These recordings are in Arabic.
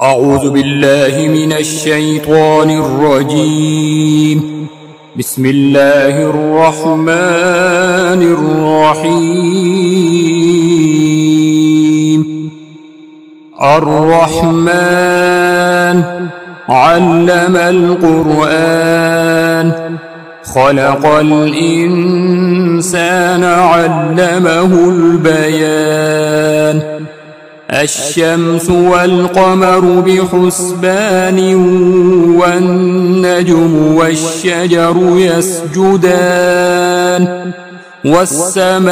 أعوذ بالله من الشيطان الرجيم. بسم الله الرحمن الرحيم. الرحمن علم القرآن، خلق الإنسان علمه البيان. الشمس والقمر بحسبان، والنجم والشجر يسجدان. والسماء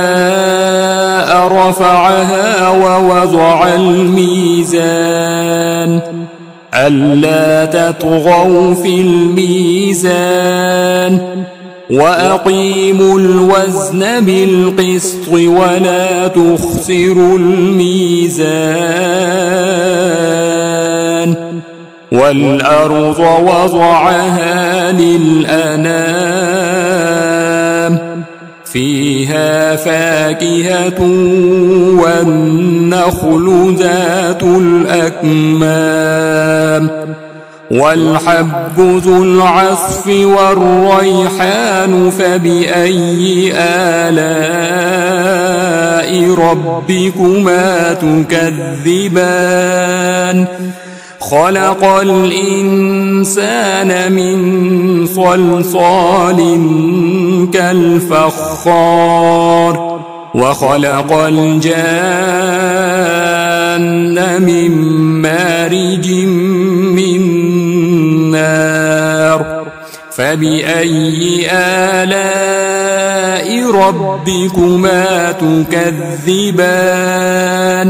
رفعها ووضع الميزان، ألا تطغوا في الميزان، وأقيموا الوزن بالقسط ولا تخسروا الميزان. والأرض وضعها للأنام، فيها فاكهة والنخل ذات الأكمام، والحب ذو العصف والريحان. فبأي آلاء ربكما تكذبان؟ خلق الإنسان من صلصال كالفخار، وخلق الجان من مارج من نار. فبأي آلاء ربكما تكذبان؟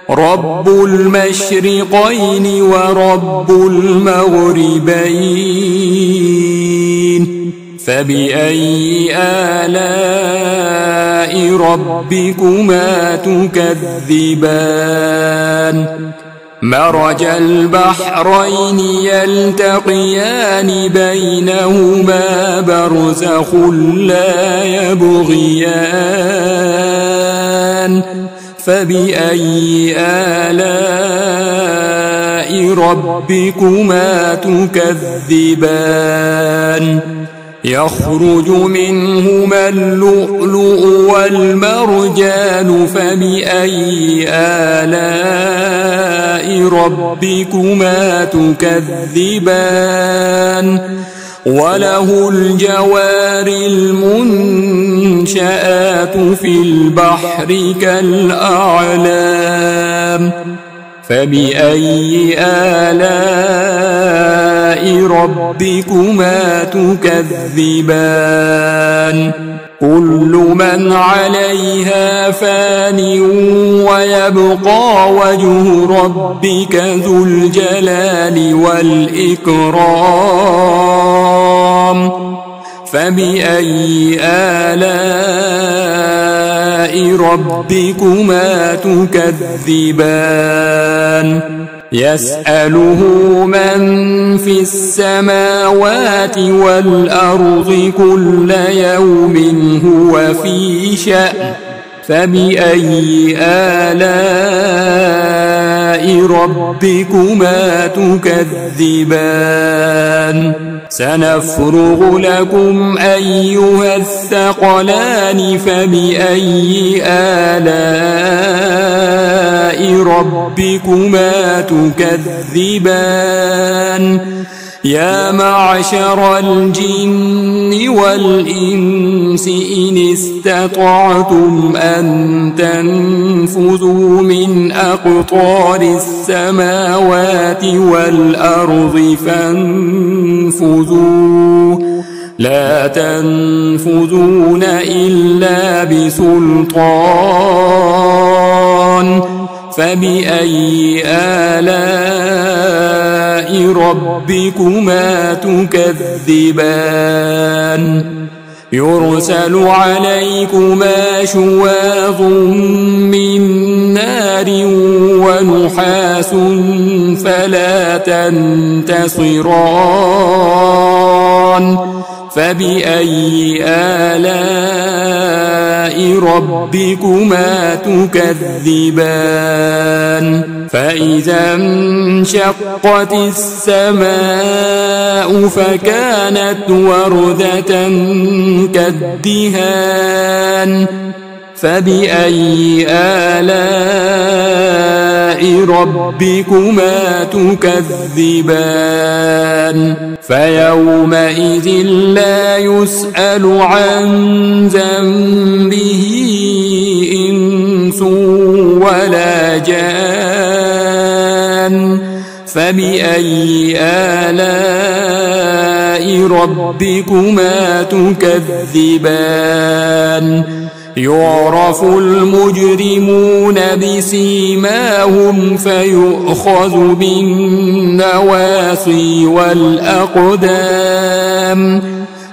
رب المشرقين ورب المغربين. فبأي آلاء ربكما تكذبان؟ مرج البحرين يلتقيان، بينهما برزخ لا يبغيان. فبأي آلاء ربكما تكذبان؟ يخرج منهما اللؤلؤ والمرجان. فبأي آلاء ربكما تكذبان؟ وله الجوار المنشآت في البحر كالأعلام. فبأي آلاء ربكما تكذبان؟ كل من عليها فان، ويبقى وجه ربك ذو الجلال والإكرام. فبأي آلاء ربكما تكذبان؟ يسأله من في السماوات والأرض، كل يوم هو في شأن. فبأي آلاء ربكما تكذبان؟ سنفرغ لكم أيها الثقلان. فبأي آلاء ربكما تكذبان؟ يا معشر الجن والإنس إن استطعتم أن تنفذوا من أقطار السماوات والأرض فانفذوا، لا تنفذون إلا بسلطان. فبأي آلاء ربكما تكذبان؟ يرسل عليكما شواظ من نار ونحاس فلا تنتصران. فبأي آلاء ربكما تكذبان فإذا انشقت السماء فكانت وردة كالدهان فبأي آلاء ربكما تكذبان فيومئذ لا يسأل عن ذنبه إنس ولا جان فبأي آلاء ربكما تكذبان يعرف المجرمون بسيماهم فيؤخذ بالنواصي والأقدام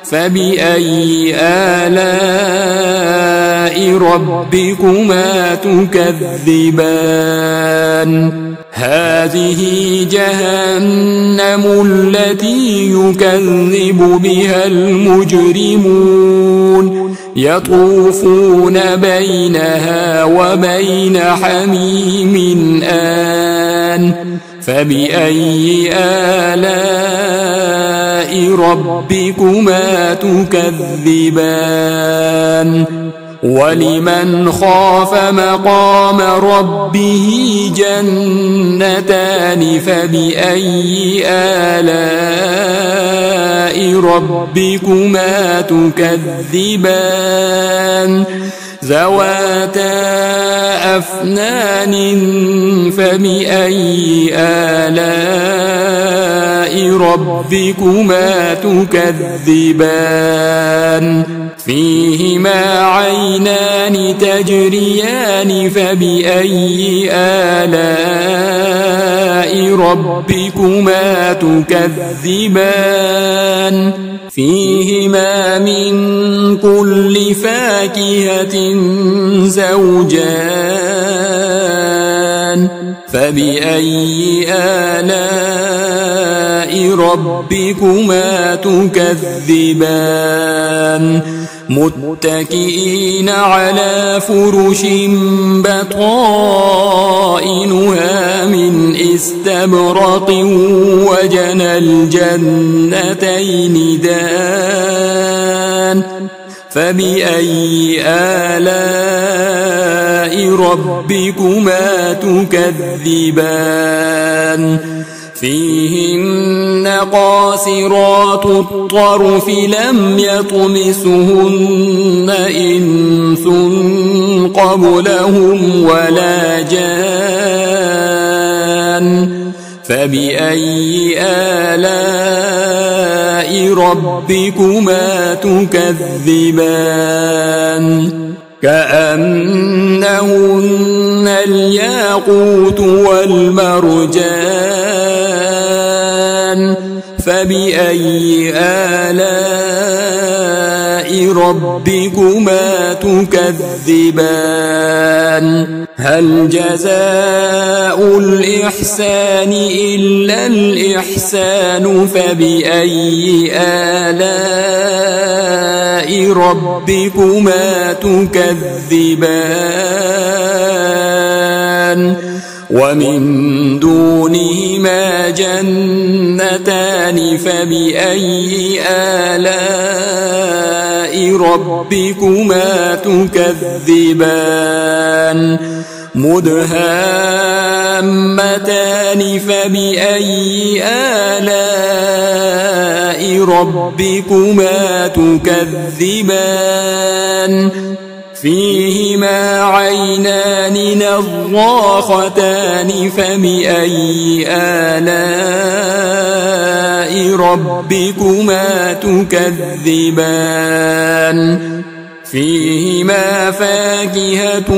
فبأي آلاء ربكما تكذبان هذه جهنم التي يكذب بها المجرمون يطوفون بينها وبين حميم آن فبأي آلاء ربكما تكذبان ولمن خاف مقام ربه جنتان فبأي آلاء ربكما تكذبان ذواتا أفنان فبأي آلاء ربكما تكذبان فيهما عينان تجريان فبأي آلاء ربكما تكذبان فيهما من كل فاكهة زوجان فبأي آلاء ربكما تكذبان متكئين على فرش بطائنها من استبرق وجنى الجنتين دان فبأي آلاء ربكما تكذبان فيهن قاصرات الطرف لم يطمسهن إنس قبلهم ولا جان فبأي آلاء ربكما تكذبان كأنهن الياقوت والمرجان فبأي آلاء ربكما تكذبان هل جزاء الإحسان إلا الإحسان فبأي آلاء ربكما تكذبان ومن دونهما جنتان فبأي آلاء ربكما تكذبان مدهامتان فبأي آلاء ربكما تكذبان فيهما عينان نضاختان فبأي آلاء ربكما تكذبان فيهما فاكهة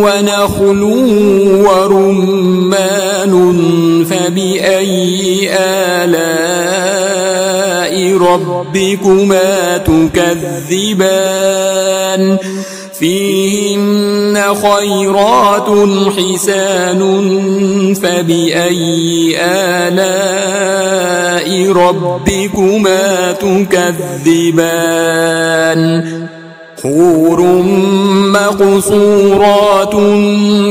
ونخل ورمان فبأي آلاء ربكما تكذبان فيهن خيرات حسان فبأي آلاء ربكما تكذبان حور مقصورات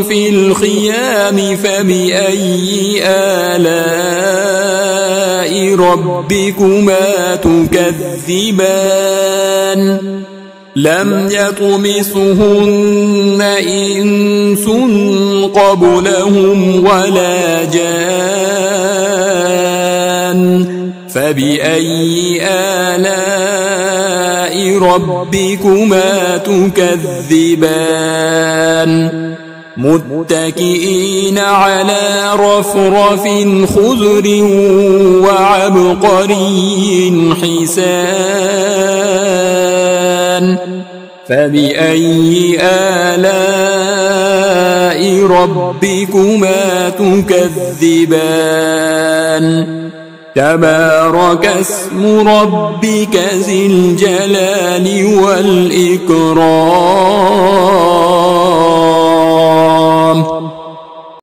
في الخيام فبأي آلاء ربكما تكذبان لم يطمثهن إنس قبلهم ولا جان فبأي آلاء ربكما تكذبان متكئين على رفرف خضر وعبقري حسان فبأي آلاء ربكما تكذبان تبارك اسم ربك ذي الجلال والإكرام